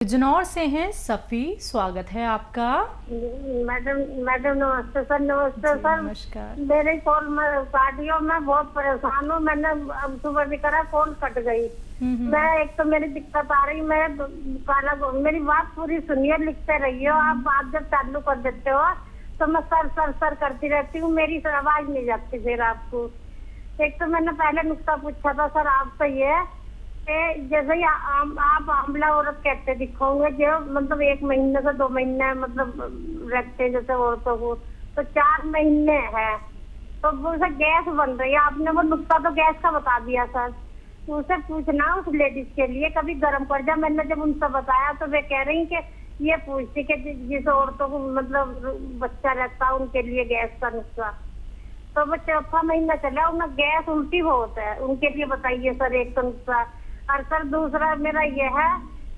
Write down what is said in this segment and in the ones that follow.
बिजनौर से हैं सफ़ी, स्वागत है आपका। मैडम मैडम नमस्ते सर। नमस्ते जी सर। नमस्कार। मेरे कॉल में काटियो, मैं बहुत परेशान हूँ। मैंने अब सुबह भी करा, कॉल कट गई। मैं एक तो मेरी दिक्कत आ रही, मैं काला मेरी बात पूरी सुनिए, लिखते रहिए। आप बात जब चालू कर देते हो तो मैं सर सर सर करती रहती हूँ, मेरी आवाज नहीं जाती फिर आपको। एक तो मैंने पहले नुक्ता पूछा था सर आपसे, ये जैसे ही आप आंवला औरत कहते दिखोगे, जो मतलब 1 महीने से 2 महीने मतलब रखते हैं जैसे औरतों को, तो 4 महीने है तो वो उसे गैस बन रही है। आपने वो नुक्ता तो गैस का बता दिया सर। तो उसे पूछना उस लेडीज के लिए कभी गर्म कर जा। मैंने जब उनसे बताया तो वे कह रही कि ये पूछती कि जिस औरतों को मतलब बच्चा रहता उनके लिए गैस का नुस्खा। तो वो 4था महीना चला, उन्हें गैस उल्टी बहुत है, उनके लिए बताइए सर एक तो नुस्खा। और सर दूसरा मेरा ये है,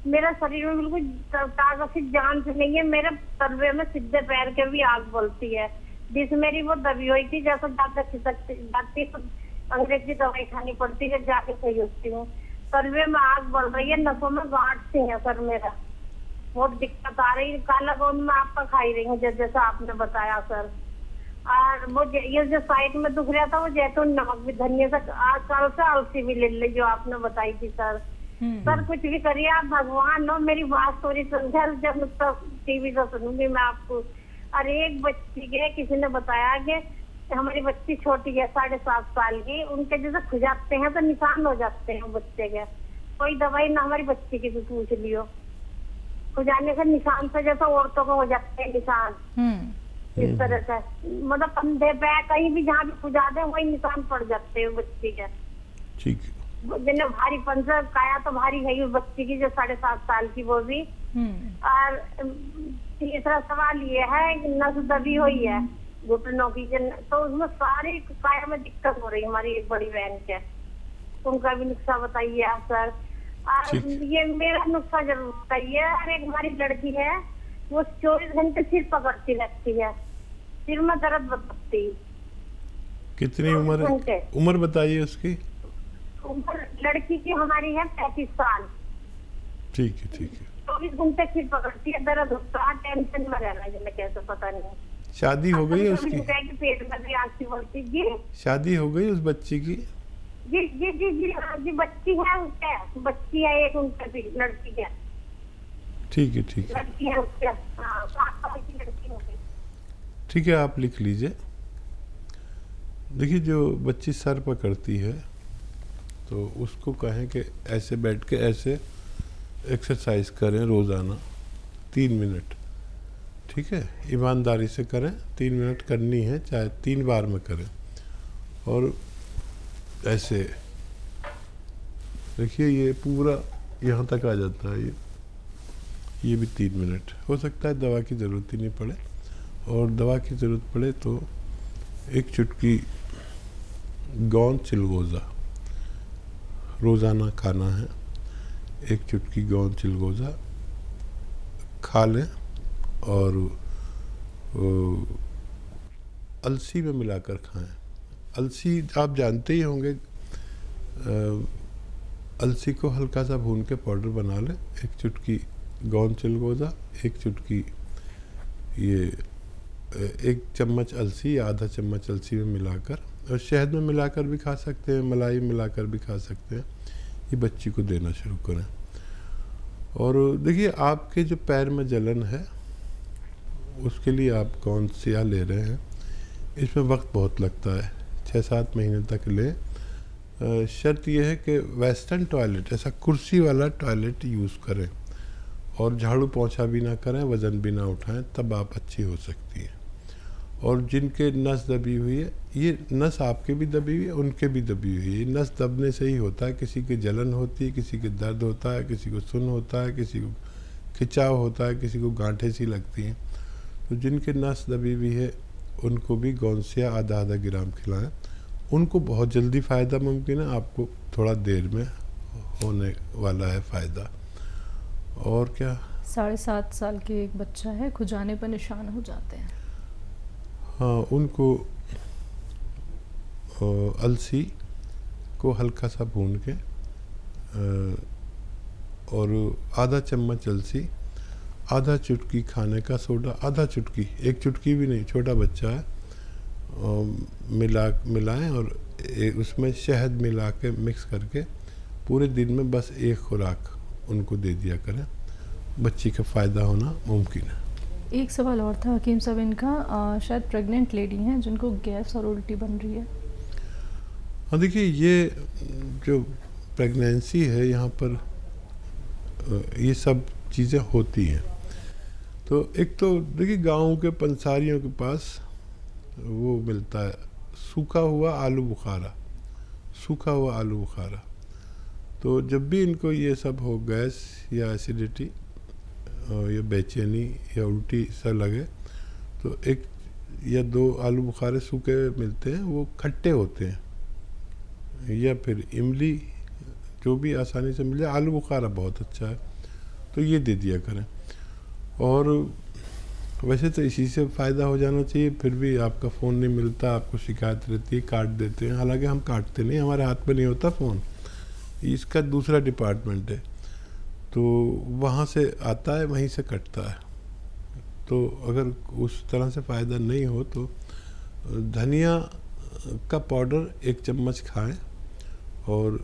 मेरा शरीर में बिल्कुल ताकत की जान से नहीं है। मेरे तलवे में सीधे पैर के भी आग बोलती है, जिस मेरी वो दबी हुई थी, जैसे जाकर खिसकती जाती तो अंग्रेजी दवाई खानी पड़ती है, जाके सही होती हूँ। तलवे में आग बढ़ रही है, नसों में गांठ सी है सर, मेरा बहुत दिक्कत आ रही है। काला गोंद में आपका खाई रही हूँ जैसा आपने बताया सर। और वो ये जो साइड में दुख रहा था, वो जैतून नमक भी धनिया से आज कल से अलसी भी ले ली जो आपने बताई थी सर। सर कुछ भी करिए आप, भगवान हो, मेरी बात थोड़ी समझा। जब टीवी से सुनूंगी मैं आपको। और एक बच्ची के किसी ने बताया कि हमारी बच्ची छोटी है 7.5 साल की, उनके जैसे खुजाते हैं तो निशान हो जाते हैं बच्चे के। कोई दवाई ना हमारी बच्ची की भी पूछ लियो, खुजाने से निशान से जैसे औरतों को हो जाते हैं निशान, इस तरह से मतलब कंधे पे कहीं भी जहाँ भी खुजा दे वही निशान पड़ जाते हैं बच्ची के। ठीक। जिन्हें भारी पंजर काया तो भारी है ही बच्ची की, जो 7.5 साल की, वो भी। और तीसरा सवाल ये है कि नस दबी हुई है घुटनों की, तो उसमें सारी काया में दिक्कत हो रही है हमारी एक बड़ी बहन के। उनका भी नुस्खा बताइए आप सर। और ये मेरा नुस्खा जरूर बताइए। और एक हमारी लड़की है, वो 24 घंटे सिर पकड़ती रहती है, सिर में दर्द बताती। कितनी उम्र बताइए उसकी। उम्र लड़की की हमारी है 35 साल। ठीक है ठीक है। 24 घंटे सिर पकड़ती है, दर्द होता है, टेंशन में रहना है, जिन्हें कैसे पता नहीं। शादी हो गई है उसकी? पेट में भी आंखें बोलती जी। शादी हो गई उस बच्ची की? जी जी जी जी हाँ जी, बच्ची है उसके, बच्ची है एक उनके भी, लड़की है। ठीक है ठीक है। लड़की है उसके, हाँ 7 साल की लड़की हो गई। ठीक है, आप लिख लीजिए। देखिए, जो बच्ची सर पकड़ती है तो उसको कहें कि ऐसे बैठ के ऐसे एक्सरसाइज करें रोज़ाना 3 मिनट। ठीक है, ईमानदारी से करें, 3 मिनट करनी है, चाहे 3 बार में करें। और ऐसे देखिए, ये पूरा यहाँ तक आ जाता है। ये भी 3 मिनट। हो सकता है दवा की ज़रूरत ही नहीं पड़े, और दवा की ज़रूरत पड़े तो एक चुटकी गौंद चिलगोज़ा रोज़ाना खाना है। एक चुटकी गौंद चिलगोज़ा खा लें, और अलसी में मिलाकर खाएं। अलसी आप जानते ही होंगे, अलसी को हल्का सा भून के पाउडर बना लें। एक चुटकी गौंद चिलगोज़ा, एक चुटकी ये 1 चम्मच अलसी या आधा चम्मच अलसी में मिलाकर, और शहद में मिलाकर भी खा सकते हैं, मलाई मिलाकर भी खा सकते हैं। ये बच्ची को देना शुरू करें। और देखिए, आपके जो पैर में जलन है उसके लिए आप कौन सा ले रहे हैं, इसमें वक्त बहुत लगता है, 6-7 महीने तक लें। शर्त यह है कि वेस्टर्न टॉयलेट, ऐसा कुर्सी वाला टॉयलेट यूज़ करें, और झाड़ू पोंछा भी ना करें, वज़न भी ना उठाएं, तब आप अच्छी हो सकती हैं। और जिनके नस दबी हुई है, ये नस आपके भी दबी हुई है, उनके भी दबी हुई है। नस दबने से ही होता है, किसी की जलन होती है, किसी के दर्द होता है, किसी को सुन्न होता है, किसी को खिंचाव होता है, किसी को गांठें सी लगती हैं। तो जिनके नस दबी हुई है उनको भी गौंसिया आधा ग्राम खिलाएं। उनको बहुत जल्दी फ़ायदा मुमकिन है, आपको थोड़ा देर में होने वाला है फ़ायदा। और क्या, 7.5 साल के एक बच्चा है, खुजाने पर निशान हो जाते हैं। हाँ, उनको अलसी को हल्का सा भून के और आधा चम्मच अलसी, आधा चुटकी खाने का सोडा, आधा चुटकी, एक चुटकी भी नहीं, छोटा बच्चा है, मिलाएं और उसमें शहद मिला के मिक्स करके पूरे दिन में बस एक खुराक उनको दे दिया करें, बच्ची का फ़ायदा होना मुमकिन है। एक सवाल और था हकीम साहब इनका, शायद प्रेग्नेंट लेडी हैं जिनको गैस और उल्टी बन रही है। हाँ देखिए, ये जो प्रेगनेंसी है यहाँ पर ये सब चीज़ें होती हैं। तो एक तो देखिए गाँव के पंसारियों के पास वो मिलता है सूखा हुआ आलू बुखारा, सूखा हुआ आलू बुखारा। तो जब भी इनको ये सब हो, गैस या एसिडिटी या बेचैनी या उल्टी सा लगे, तो एक या दो आलू बुखारे सूखे मिलते हैं, वो खट्टे होते हैं, या फिर इमली, जो भी आसानी से मिल जाए। आलू बुखारा बहुत अच्छा है, तो ये दे दिया करें। और वैसे तो इसी से फ़ायदा हो जाना चाहिए, फिर भी आपका फ़ोन नहीं मिलता, आपको शिकायत रहती है, काट देते हैं। हालांकि हम काटते नहीं, हमारे हाथ में नहीं होता फ़ोन, इसका दूसरा डिपार्टमेंट है, तो वहाँ से आता है, वहीं से कटता है। तो अगर उस तरह से फ़ायदा नहीं हो तो धनिया का पाउडर 1 चम्मच खाएं और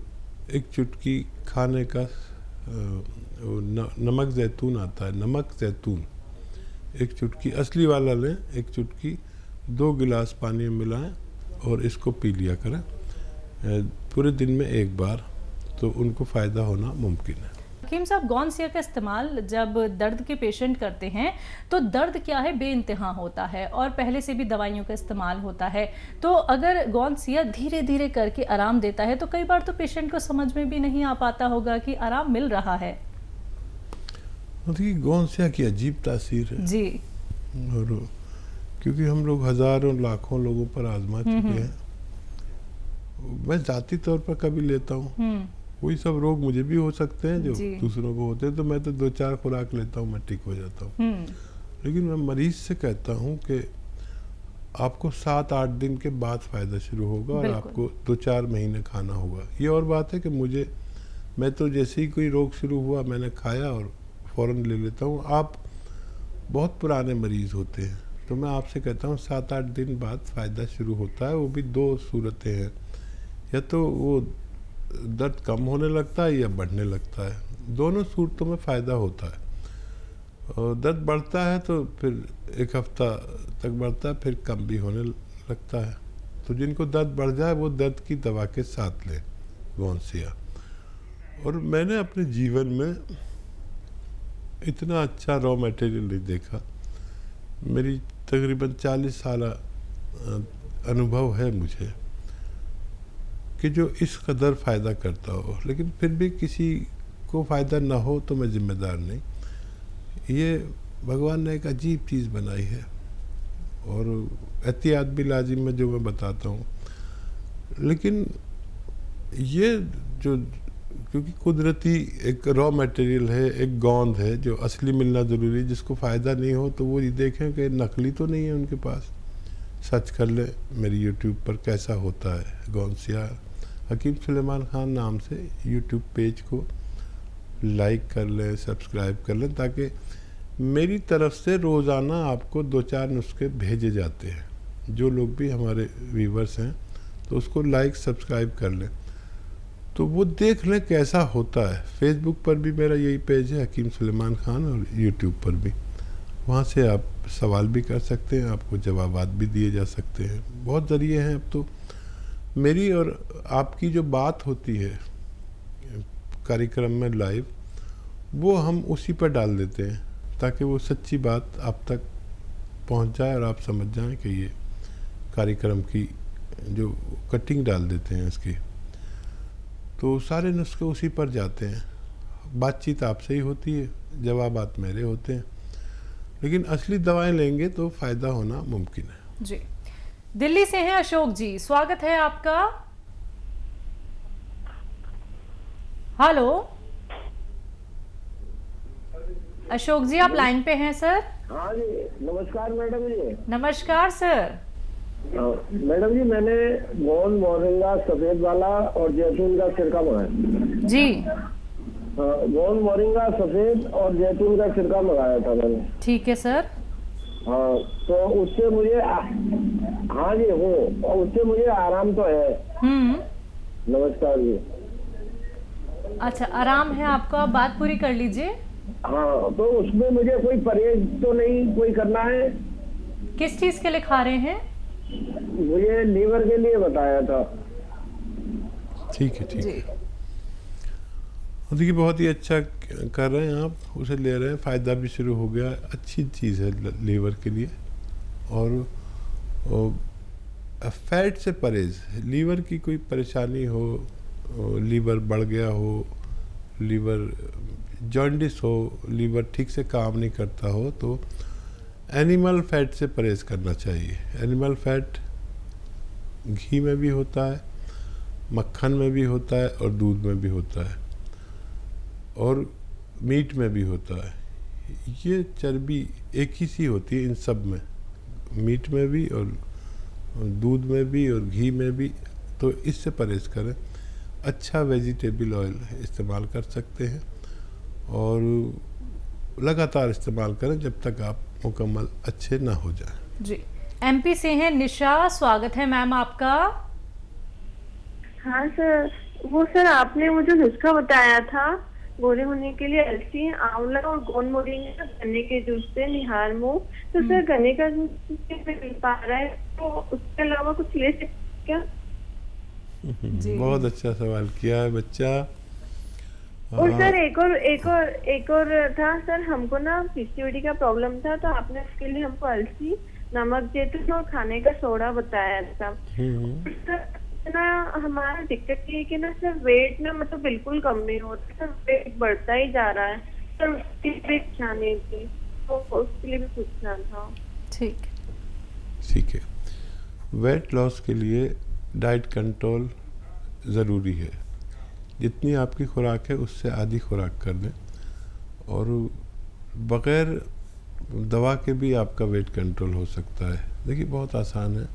एक चुटकी खाने का नमक ज़ैतून आता है, नमक ज़ैतून 1 चुटकी असली वाला लें, 1 चुटकी 2 गिलास पानी में मिलाएं और इसको पी लिया करें पूरे दिन में 1 बार, तो उनको फ़ायदा होना मुमकिन है। हकीम साहब, गौनसिया का इस्तेमाल जब दर्द के पेशेंट करते हैं तो दर्द क्या है बेइंतहा होता है और पहले से भी दवाइयों का इस्तेमाल होता है। तो अगर गौनसिया धीरे धीरे करके आराम देता है तो कई बार तो पेशेंट को समझ में भी नहीं आ पाता होगा कि आराम मिल रहा है। देखिए गौनसिया की अजीब तासीर है जी, और क्योंकि हम लोग हज़ारों लाखों लोगों पर आजमा चुके हैं। मैं ज़ाती तौर पर कभी लेता हूँ, वही सब रोग मुझे भी हो सकते हैं जो दूसरों को होते हैं, तो मैं तो 2-4 खुराक लेता हूँ, मैं ठीक हो जाता हूँ। लेकिन मैं मरीज से कहता हूँ कि आपको 7-8 दिन के बाद फ़ायदा शुरू होगा और आपको 2-4 महीने खाना होगा। ये और बात है कि मैं तो जैसे ही कोई रोग शुरू हुआ मैंने खाया और फ़ौरन ले लेता हूँ। आप बहुत पुराने मरीज़ होते हैं, तो मैं आपसे कहता हूँ 7-8 दिन बाद फ़ायदा शुरू होता है। वो भी 2 सूरतें हैं, या तो वो दर्द कम होने लगता है या बढ़ने लगता है, दोनों सूरतों में फ़ायदा होता है। और दर्द बढ़ता है तो फिर 1 हफ्ता तक बढ़ता है, फिर कम भी होने लगता है। तो जिनको दर्द बढ़ जाए वो दर्द की दवा के साथ लें गौनसिया। और मैंने अपने जीवन में इतना अच्छा रॉ मटेरियल नहीं देखा। मेरी तकरीबन 40 साल अनुभव है मुझे कि जो इस कदर फ़ायदा करता हो, लेकिन फिर भी किसी को फ़ायदा ना हो तो मैं ज़िम्मेदार नहीं। ये भगवान ने एक अजीब चीज़ बनाई है और एहतियात भी लाजिम है जो मैं बताता हूँ। लेकिन ये जो क्योंकि कुदरती एक रॉ मटेरियल है, एक गोंद है जो असली मिलना ज़रूरी है, जिसको फ़ायदा नहीं हो तो वो ये देखें कि नकली तो नहीं है उनके पास। सर्च कर ले मेरी यूट्यूब पर कैसा होता है गौनसिया, हकीम सुलेमान खान नाम से यूट्यूब पेज को लाइक कर लें, सब्सक्राइब कर लें, ताकि मेरी तरफ से रोज़ाना आपको 2-4 नुस्खे भेजे जाते हैं। जो लोग भी हमारे व्यूवर्स हैं तो उसको लाइक सब्सक्राइब कर लें, तो वो देख लें कैसा होता है। फेसबुक पर भी मेरा यही पेज है हकीम सुलेमान खान, और यूट्यूब पर भी। वहाँ से आप सवाल भी कर सकते हैं, आपको जवाबात भी दिए जा सकते हैं। बहुत ज़रिए हैं अब तो। मेरी और आपकी जो बात होती है कार्यक्रम में लाइव, वो हम उसी पर डाल देते हैं ताकि वो सच्ची बात आप तक पहुंच जाए और आप समझ जाएं कि ये कार्यक्रम की जो कटिंग डाल देते हैं इसकी, तो सारे नुस्खे उसी पर जाते हैं। बातचीत आपसे ही होती है, जवाबात मेरे होते हैं, लेकिन असली दवाएं लेंगे तो फ़ायदा होना मुमकिन है। जी, दिल्ली से हैं अशोक जी, स्वागत है आपका। हेलो अशोक जी, आप लाइन पे हैं सर? हाँ जी, नमस्कार मैडम जी। नमस्कार सर। मैडम जी, मैंने गोंद, मोरिंगा, सफेद वाला और जैतून का सिरका मंगाया जी। गोंद मोरिंगा सफेद और जैतून का छिड़का मंगाया था मैंने। ठीक है सर। हाँ, तो उससे मुझे हाँ जी हो, और उससे मुझे आराम तो है। नमस्कार जी। अच्छा, आराम है आपको, आप बात पूरी कर लीजिए। हाँ, तो उसमें मुझे कोई परहेज तो नहीं कोई करना है? किस चीज के लिए खा रहे हैं? मुझे लीवर के लिए बताया था। ठीक है, ठीक जी। है। और देखिए बहुत ही अच्छा कर रहे हैं आप, उसे ले रहे हैं, फ़ायदा भी शुरू हो गया, अच्छी चीज़ है लीवर के लिए। और फैट से परहेज, लीवर की कोई परेशानी हो, लीवर बढ़ गया हो, लीवर जॉन्डिस हो, लीवर ठीक से काम नहीं करता हो, तो एनिमल फैट से परहेज करना चाहिए। एनिमल फैट घी में भी होता है, मक्खन में भी होता है और दूध में भी होता है और मीट में भी होता है। ये चर्बी एक ही सी होती है इन सब में, मीट में भी और दूध में भी और घी में भी। तो इससे परहेज करें। अच्छा वेजिटेबल ऑयल इस्तेमाल कर सकते हैं और लगातार इस्तेमाल करें जब तक आप मुकम्मल अच्छे ना हो जाएं। जी। एमपी से हैं निशा, स्वागत है मैम आपका। हाँ सर, वो सर आपने मुझे नुस्खा बताया था गोरे होने के लिए, अलसी, आंवला और गोंद मोरिंगा, गन्ने के जूस से निहार मुंह। तो सर गन्ने का जूस मिल पा रहा है, तो उसके अलावा कुछ ले सकते क्या? बहुत अच्छा सवाल किया है बच्चा। और सर एक और था सर, हमको ना पीसीओडी का प्रॉब्लम था, तो आपने उसके लिए हमको अलसी, नमक, जैतून और खाने का सोडा बताया था। ना हमारा दिक्कत ये है कि ना सर वेट ना मतलब बिल्कुल कम नहीं होता सर, वेट बढ़ता ही जा रहा है सर। उसकी भी जाने थी, तो उसके लिए भी पूछना था। ठीक है। वेट लॉस के लिए डाइट कंट्रोल ज़रूरी है। जितनी आपकी खुराक है उससे आधी खुराक कर दें और बग़ैर दवा के भी आपका वेट कंट्रोल हो सकता है। देखिए बहुत आसान है।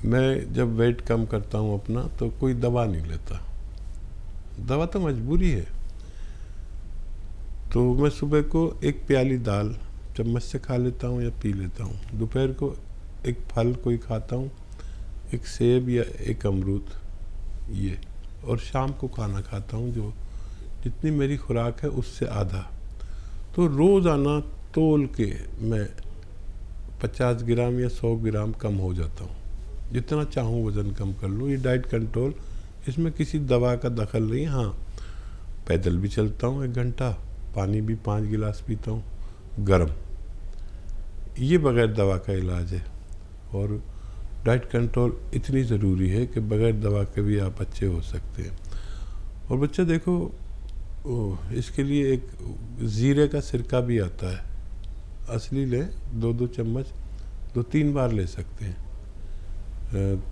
मैं जब वेट कम करता हूँ अपना तो कोई दवा नहीं लेता, दवा तो मजबूरी है। तो मैं सुबह को एक प्याली दाल चम्मच से खा लेता हूँ या पी लेता हूँ। दोपहर को एक फल कोई खाता हूँ, एक सेब या एक अमरूद ये, और शाम को खाना खाता हूँ जो जितनी मेरी खुराक है उससे आधा। तो रोज़ाना तोल के मैं 50 ग्राम या 100 ग्राम कम हो जाता हूँ। जितना चाहूँ वज़न कम कर लूँ। ये डाइट कंट्रोल, इसमें किसी दवा का दखल नहीं। हाँ, पैदल भी चलता हूँ 1 घंटा, पानी भी 5 गिलास पीता हूँ गर्म। ये बग़ैर दवा का इलाज है। और डाइट कंट्रोल इतनी ज़रूरी है कि बग़ैर दवा के भी आप अच्छे हो सकते हैं। और बच्चा देखो, इसके लिए एक ज़ीरे का सिरका भी आता है, असली लें, 2-2 चम्मच 2-3 बार ले सकते हैं,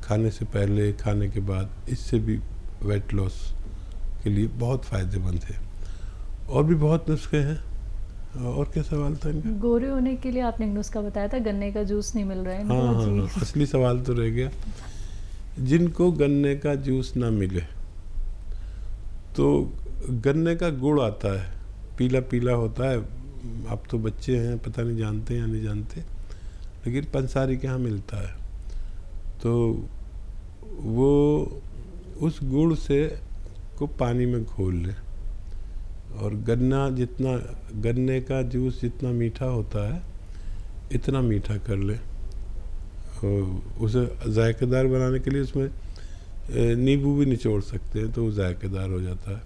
खाने से पहले, खाने के बाद। इससे भी वेट लॉस के लिए बहुत फ़ायदेमंद है। और भी बहुत नुस्खे हैं। और क्या सवाल था इनका? गोरे होने के लिए आपने एक नुस्खा बताया था, गन्ने का जूस नहीं मिल रहा है। हाँ, असली सवाल तो रह गया। जिनको गन्ने का जूस ना मिले तो गन्ने का गुड़ आता है, पीला पीला होता है। आप तो बच्चे हैं, पता नहीं जानते या नहीं जानते, लेकिन पंसारी के यहाँ मिलता है। तो वो उस गुड़ से को पानी में घोल लें और गन्ने का जूस जितना मीठा होता है इतना मीठा कर लें। उसे जायकेदार बनाने के लिए उसमें नींबू भी निचोड़ सकते हैं, तो वो जायकेदार हो जाता है।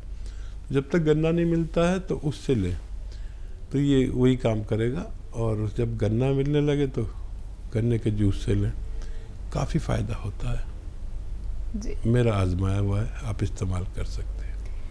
जब तक गन्ना नहीं मिलता है तो उससे लें, तो ये वही काम करेगा। और जब गन्ना मिलने लगे तो गन्ने के जूस से लें, काफ़ी फ़ायदा होता है। जी। मेरा आजमाया हुआ है, आप इस्तेमाल कर सकते हैं।